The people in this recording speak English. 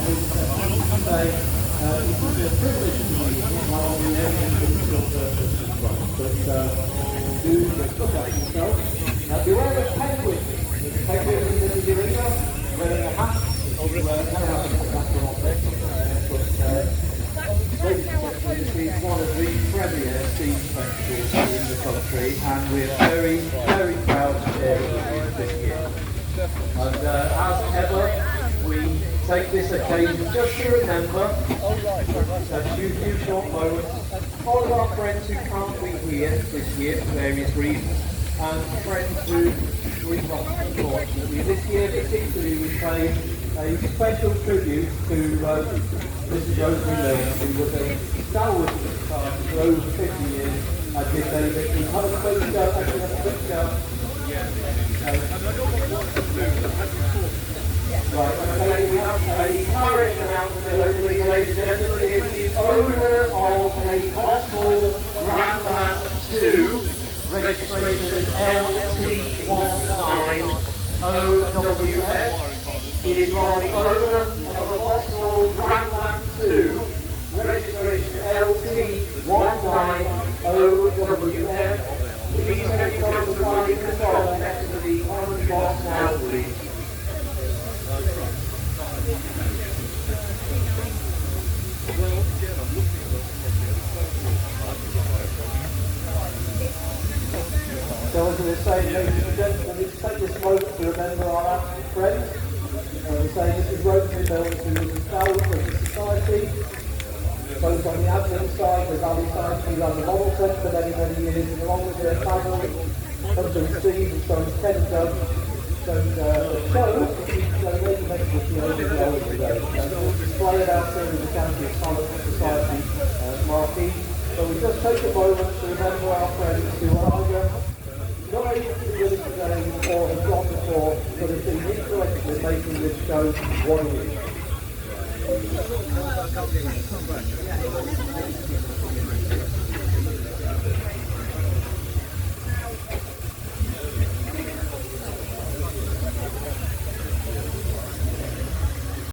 say it would be a privilege to be not only individual purpose as well, but do look at yourself. Beware of penguins. Penguins in the arena, wearing a hat. Never happened to that for all this. This is one of the premier steam festivals in the country, and we're very, very proud to share it with you this year. And as ever, we take this occasion just to remember a few short moments. All of our friends who can't be here this year for various reasons, and friends who we've lost unfortunately. This year particularly we pay a special tribute to Mrs. Rosemary Lane, who was a stalwart of the party for over 50 years and did very little. Have a quick go, actually have a quick go. Right, okay, we have a current announcement, ladies and gentlemen. It is the owner of a possible Grandland 2, registration LT19OWF. It is on the owner of a possible Grandland 2, registration LT19OWF. Please take one of the party control next to the orange box now, please. So as we were saying, ladies and gentlemen, we take this moment to remember our absent friends. We say Mrs. Rosemary Mills, who was a stalwart of the society, both on the admin side, the Valley side. She ran the model centre for many, many years, and along with her family, husband Steve and son Ken and Doug. So the show, maybe next week, you know, today. We'll display it outside of the County of Stalwart Society marquee. So we just take a moment to remember our friends who are either not able to be with us today or have gone before, but have been influential in making this show what it is.